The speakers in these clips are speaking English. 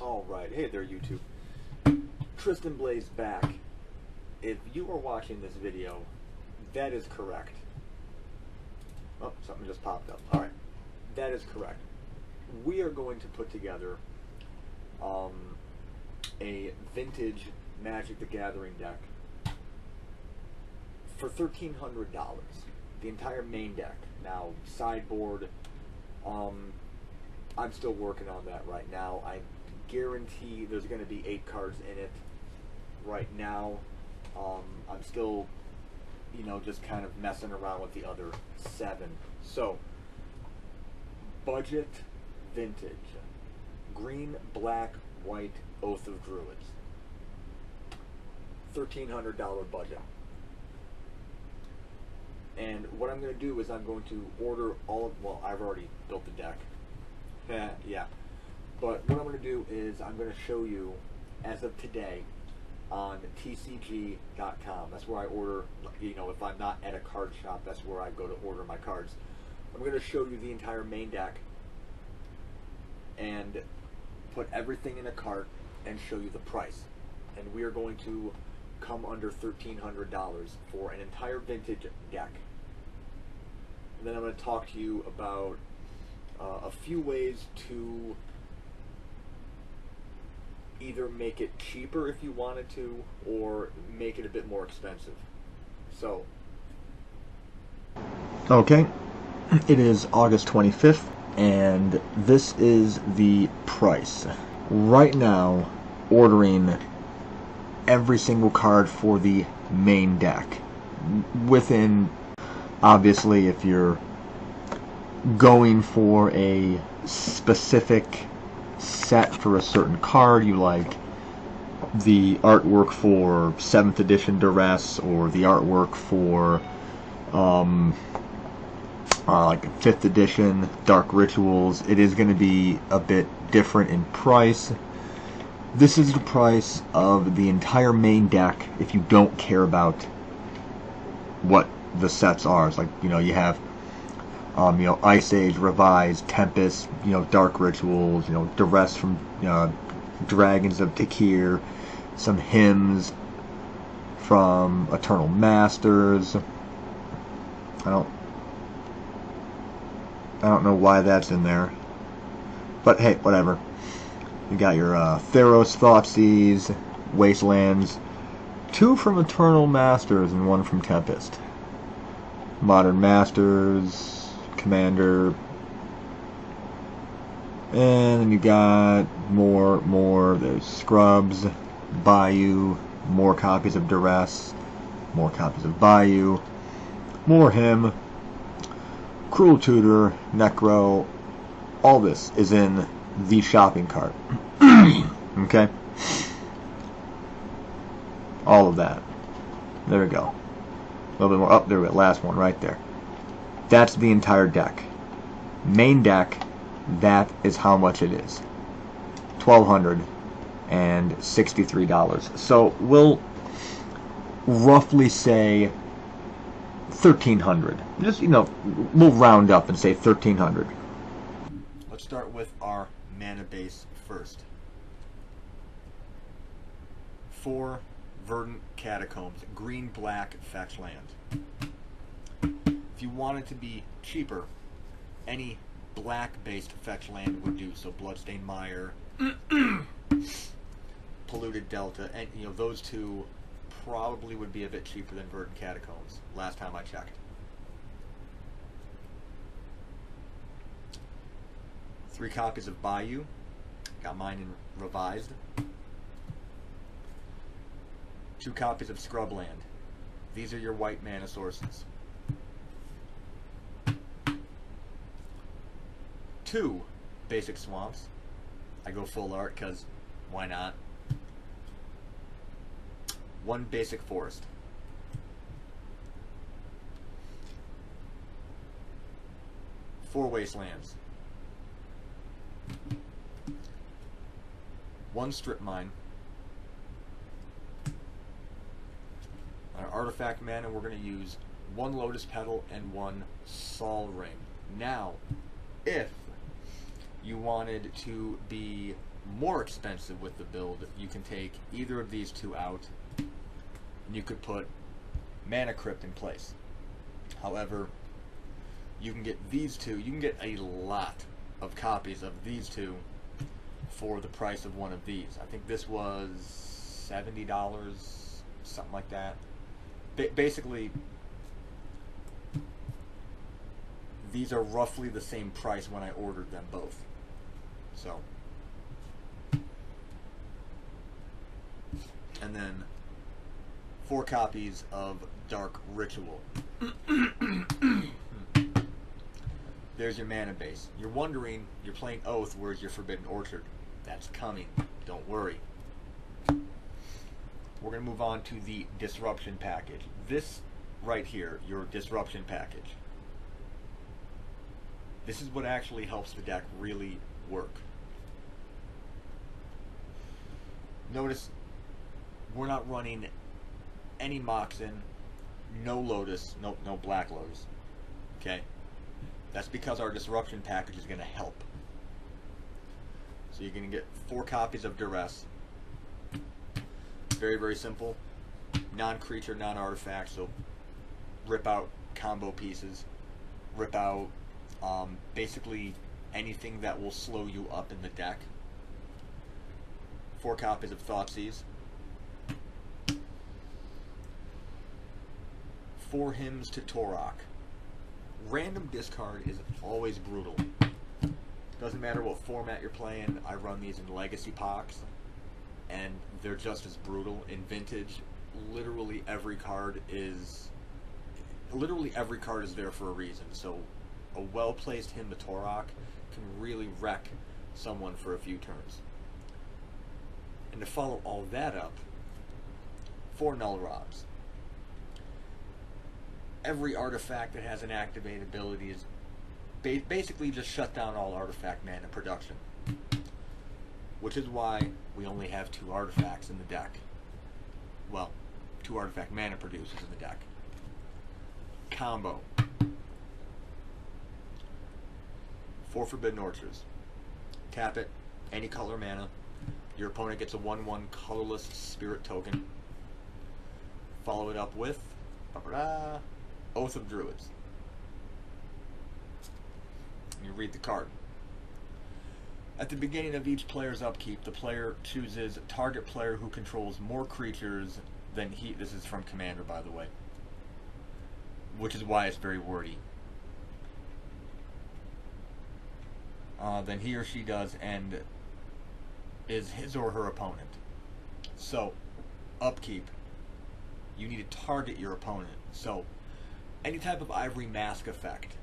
Alright, hey there YouTube. Tristan Blaze back. If you are watching this video, that is correct. Oh, something just popped up. Alright, that is correct. We are going to put together a vintage Magic the Gathering deck for $1,300. The entire main deck. Now, sideboard, I'm still working on that right now. I guarantee there's going to be 8 cards in it right now. I'm still, just kind of messing around with the other 7. So, budget vintage. Green, black, white, Oath of Druids. $1,300 budget. And what I'm going to do is I'm going to order all of, well, I've already built the deck. Yeah. But what I'm going to do is I'm going to show you, as of today, on tcg.com. That's where I order, if I'm not at a card shop, that's where I go to order my cards. I'm going to show you the entire main deck and put everything in a cart and show you the price. And we are going to come under $1,300 for an entire vintage deck. And then I'm going to talk to you about a few ways to either make it cheaper if you wanted to, or make it a bit more expensive. So, okay, it is August 25th, and this is the price. Right now, ordering every single card for the main deck. Within, obviously, if you're going for a specific set for a certain card, you like the artwork for 7th edition Duress, or the artwork for like 5th edition Dark Rituals, it is going to be a bit different in price. This is the price of the entire main deck if you don't care about what the sets are. It's like, you have Ice Age, Revised, Tempest, Dark Rituals, Duress from Dragons of Takir, some hymns from Eternal Masters. I don't know why that's in there, but hey, whatever. You got your Theros, Thoughtseize, Wastelands, 2 from Eternal Masters and 1 from Tempest. Modern Masters, Commander, and then you got more. There's Scrubs, Bayou, more copies of Duress, more copies of Bayou, more Him, Cruel Tutor, Necro. All this is in the shopping cart. Okay, all of that. There we go. A little bit more. Oh, there we go. Last one right there. That's the entire deck. Main deck, that is how much it is. $1,263. So we'll roughly say $1,300. Just, we'll round up and say $1,300. Let's start with our mana base first. 4 Verdant Catacombs, green-black fetch land. If you want it to be cheaper, any black-based fetch land would do. So Bloodstained Mire, Polluted Delta, and those 2 probably would be a bit cheaper than Verdant Catacombs. Last time I checked. 3 copies of Bayou. Got mine in Revised. 2 copies of Scrubland. These are your white mana sources. 2 basic swamps. I go full art because why not? 1 basic forest. 4 wastelands. 1 strip mine. Our artifact mana, we're going to use 1 lotus petal and 1 sol ring. Now, if you wanted to be more expensive with the build, you can take either of these two out, and you could put Mana Crypt in place. However, you can get these two, you can get a lot of copies of these two for the price of one of these. I think this was $70, something like that. Basically, these are roughly the same price when I ordered them both. So, and then 4 copies of Dark Ritual. There's your mana base. You're wondering, you're playing Oath, where's your Forbidden Orchard? That's coming. Don't worry. We're going to move on to the Disruption package. This right here, your Disruption package. This is what actually helps the deck really work. Notice, we're not running any Moxen, no Lotus, no Black Lotus. Okay? That's because our Disruption package is going to help. So you're going to get 4 copies of Duress. Very, very simple. Non-creature, non-artifact, so rip out combo pieces. Rip out basically anything that will slow you up in the deck. 4 copies of Thoughtseize. 4 Hymns to Torok. Random discard is always brutal. Doesn't matter what format you're playing. I run these in Legacy packs, and they're just as brutal. In Vintage, literally every card is there for a reason. So a well-placed Hymn to Torok can really wreck someone for a few turns. And to follow all that up, 4 Null Robs. Every artifact that has an activate ability is basically just shut down all artifact mana production. Which is why we only have 2 artifacts in the deck. Well, 2 artifact mana producers in the deck. Combo. 4 Forbidden Orchards. Tap it, any color mana. Your opponent gets a 1/1 colorless spirit token. Follow it up with Oath of Druids. You read the card. At the beginning of each player's upkeep, the player chooses target player who controls more creatures than he... This is from Commander, by the way. Which is why it's very wordy. Than he or she does, and is his or her opponent. So, upkeep. You need to target your opponent. So, any type of Ivory Mask effect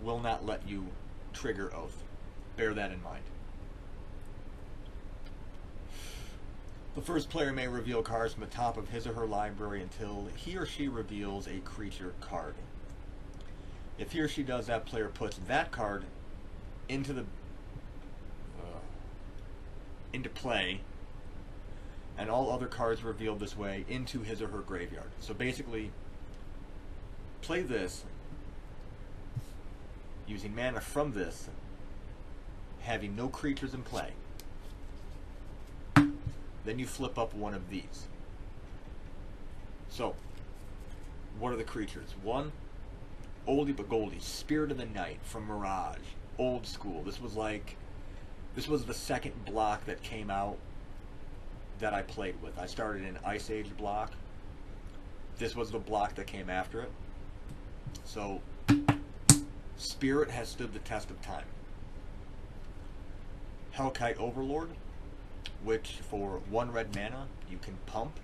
will not let you trigger Oath. Bear that in mind. The first player may reveal cards from the top of his or her library until he or she reveals a creature card. If he or she does, that player puts that card into play, and all other cards revealed this way into his or her graveyard. So basically, play this using mana from this, having no creatures in play. Then you flip up one of these. So, what are the creatures? 1, oldie but goldie, Spirit of the Night from Mirage. Old school. This was the second block that came out that I played with. I started in Ice Age block. This was the block that came after it. So, Spirit has stood the test of time. Hellkite Overlord, which for 1 red mana, you can pump.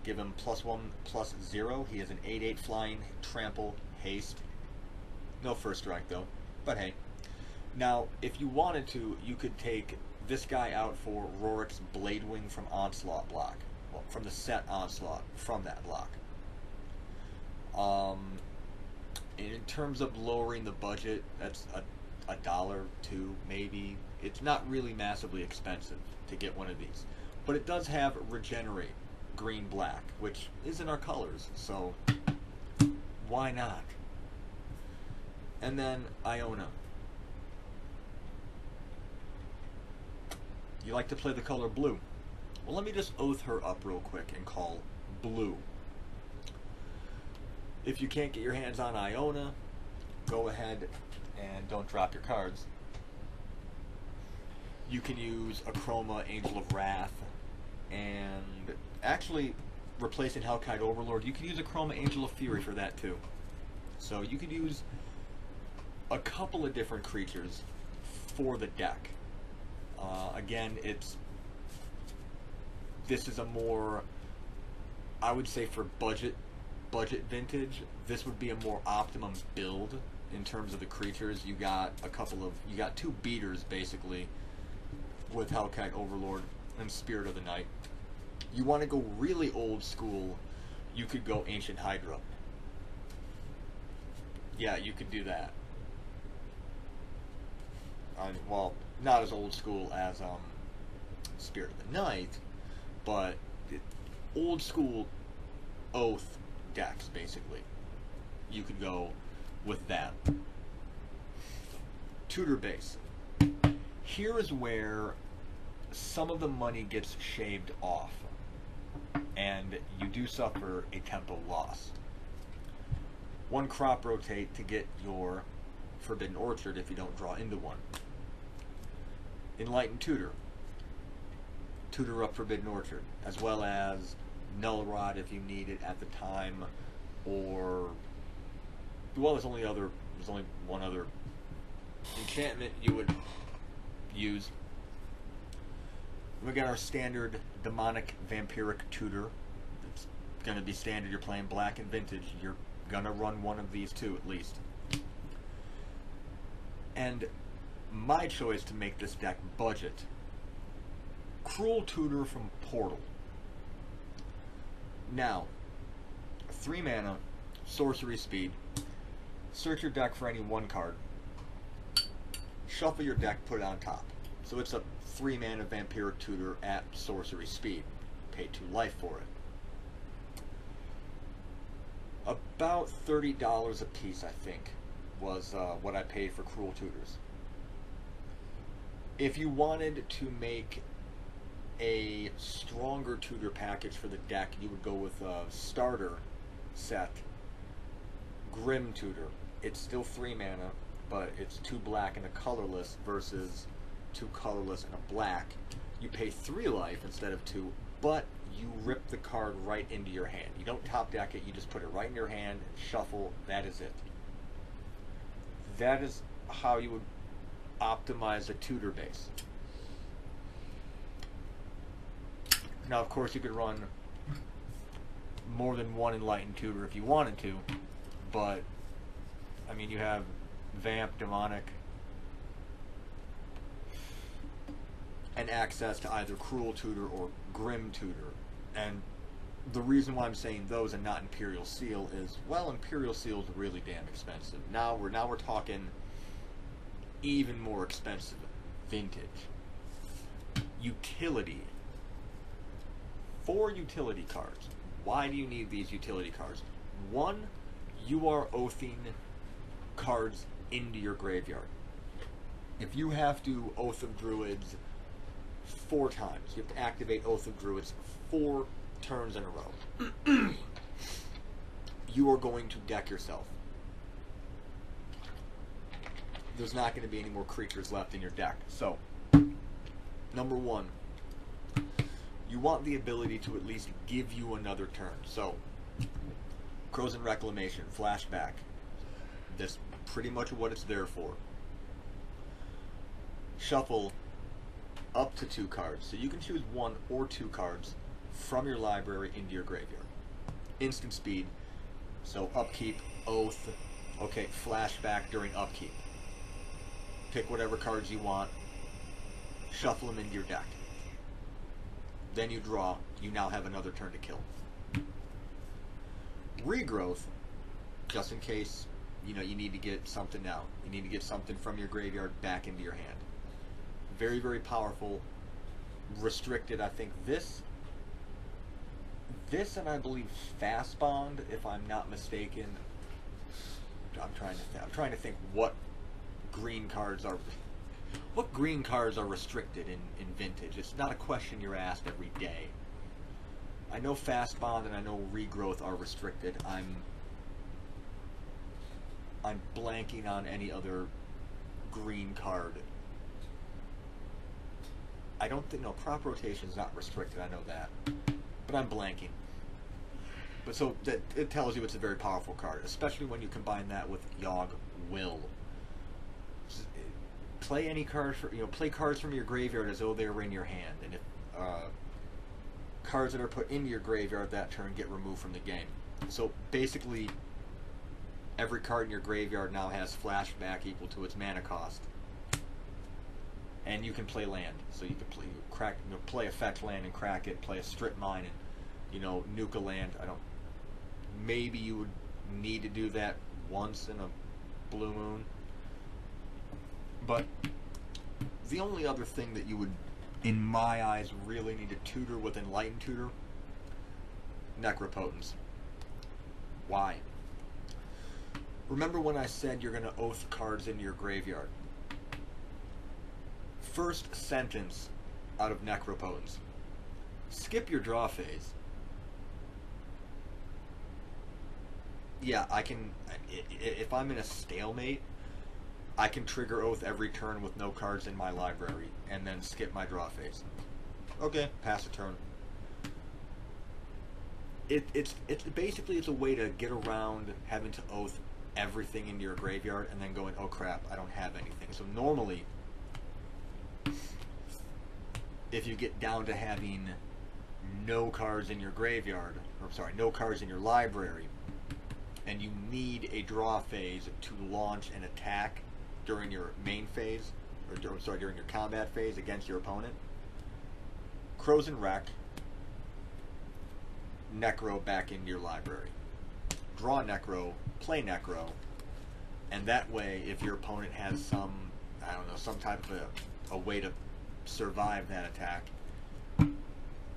Give him +1/+0. He has an 8/8 flying, trample, haste. No first strike though, but hey. Now, if you wanted to, you could take this guy out for Rorik's Bladewing from Onslaught block. Well, from the set Onslaught, from that block. In terms of lowering the budget, that's $1, $2, maybe. It's not really massively expensive to get one of these. But it does have Regenerate, green-black, which isn't our colors, so why not? And then Iona. You like to play the color blue. Well, let me just oath her up real quick and call blue. If you can't get your hands on Iona, go ahead and don't drop your cards. You can use a Chroma Angel of Wrath, and actually replacing Hellkite Overlord, you can use a Chroma Angel of Fury for that too. So you could use a couple of different creatures for the deck. Again, this is a more, I would say for budget vintage, this would be a more optimum build in terms of the creatures. You got two beaters basically with Hellkite Overlord and Spirit of the Night. You want to go really old school, you could go Ancient Hydra. Yeah, you could do that. Well, not as old school as Spirit of the Night, but old school Oath decks, basically. You could go with that. Tutor base. Here is where some of the money gets shaved off, and you do suffer a tempo loss. One crop rotate to get your Forbidden Orchard if you don't draw into one. Enlightened Tutor. Tutor up Forbidden Orchard, as well as Null Rod if you need it at the time, or well, there's only one other enchantment you would use. We got our standard Demonic Vampiric Tutor. It's going to be standard. You're playing Black and Vintage. You're going to run one of these two at least. And my choice to make this deck budget. Cruel Tutor from Portal. Now, 3 mana, sorcery speed. Search your deck for any one card. Shuffle your deck, put it on top. So it's a 3 mana Vampiric Tutor at sorcery speed. Pay 2 life for it. About $30 a piece, I think, was what I paid for Cruel Tutors. If you wanted to make a stronger tutor package for the deck, you would go with a starter set Grim Tutor. It's still 3 mana, but it's 2 black and a colorless versus 2 colorless and a black. You pay 3 life instead of 2, but you rip the card right into your hand. You don't top deck it, you just put it right in your hand, shuffle, that is it. That is how you would optimize a tutor base. Now, of course, you could run more than one Enlightened Tutor if you wanted to, but, I mean, you have Vamp, Demonic, and access to either Cruel Tutor or Grim Tutor. And the reason why I'm saying those and not Imperial Seal is, well, Imperial Seal is really damn expensive. Now we're talking even more expensive. Vintage. Utility. 4 utility cards. Why do you need these utility cards? 1, you are oathing cards into your graveyard. If you have to Oath of Druids 4 times, you have to activate Oath of Druids 4 turns in a row, you are going to deck yourself. There's not going to be any more creatures left in your deck. So, number 1, you want the ability to at least give you another turn. So, Crows and Reclamation, Flashback. That's pretty much what it's there for. Shuffle up to 2 cards. So you can choose 1 or 2 cards from your library into your graveyard. Instant speed. So upkeep, Oath. Okay, Flashback during upkeep. Pick whatever cards you want. Shuffle them into your deck. Then you draw. You now have another turn to kill. Regrowth, just in case you need to get something out. You need to get something from your graveyard back into your hand. Very, very powerful. Restricted, I think this and I believe Fast Bond, if I'm not mistaken. I'm trying to think what green cards are What green cards are restricted in Vintage? It's not a question you're asked every day. I know Fast Bond and I know Regrowth are restricted. I'm blanking on any other green card. I don't think, no, Crop Rotation is not restricted, I know that. But I'm blanking. But so, that it tells you it's a very powerful card, especially when you combine that with Yogg Will. Play any card, play cards from your graveyard as though they were in your hand, and if cards that are put into your graveyard that turn get removed from the game. So basically, every card in your graveyard now has flashback equal to its mana cost, and you can play land. So you can play effect land and crack it, play a strip mine and nuke a land. Maybe you would need to do that once in a blue moon. But the only other thing that you would, in my eyes, really need to tutor with Enlightened Tutor, Necropotence. Why? Remember when I said you're going to oath cards into your graveyard? First sentence out of Necropotence. Skip your draw phase. Yeah, I can, if I'm in a stalemate, I can trigger Oath every turn with no cards in my library, and then skip my draw phase. Okay, pass a turn. It's basically a way to get around having to Oath everything into your graveyard, and then going, oh crap, I don't have anything. So normally, if you get down to having no cards in your graveyard, or sorry, no cards in your library, and you need a draw phase to launch an attack during your main phase, or during your combat phase against your opponent, Crows and Wreck, Necro back into your library. Draw Necro, play Necro, and that way, if your opponent has some type of a way to survive that attack,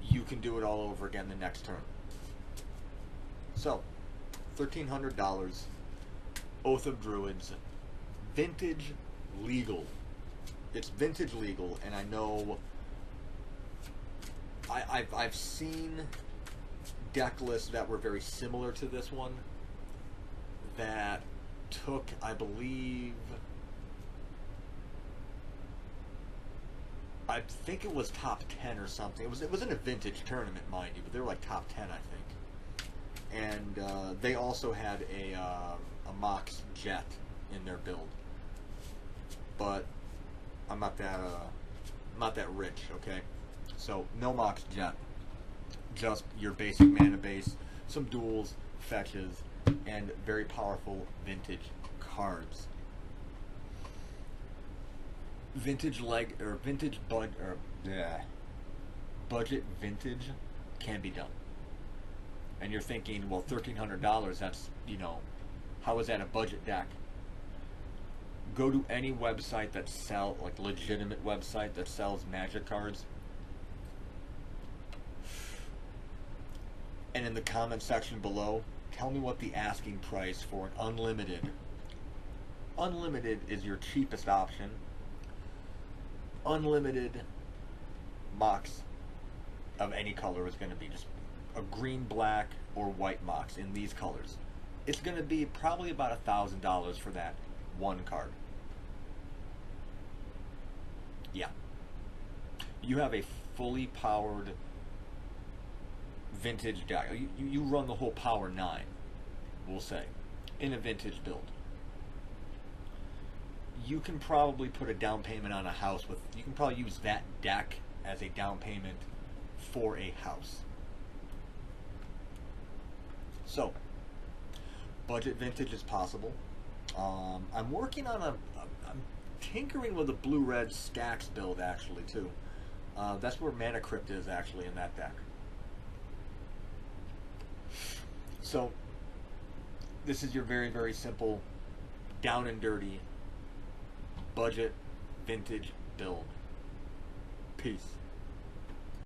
you can do it all over again the next turn. So, $1,300, Oath of Druids, Vintage legal. It's Vintage legal, and I know I've seen deck lists that were very similar to this one that took, I believe, I think it was top 10 or something. It was in a Vintage tournament, mind you, but they were like top 10, I think. And they also had a Mox Jet in their build. But I'm not that rich, okay? So no Mox Jet, just your basic mana base, some duels, fetches, and very powerful Vintage cards. Budget Vintage can be done. And you're thinking, well, $1,300, that's, how is that a budget deck? Go to any website that sells, like legitimate website that sells Magic cards, and in the comment section below, tell me what the asking price for an unlimited is your cheapest option, unlimited Mox of any color is going to be, just a green, black, or white Mox in these colors. It's going to be probably about $1,000 for that one card. Yeah. You have a fully powered Vintage deck. You run the whole Power 9, we'll say, in a Vintage build. You can probably put a down payment on a house with, you can probably use that deck as a down payment for a house. So, budget Vintage is possible. I'm working on I'm tinkering with a blue-red stacks build actually too. That's where Mana Crypt is actually in that deck. So, this is your very, very simple, down and dirty, budget Vintage build. Peace.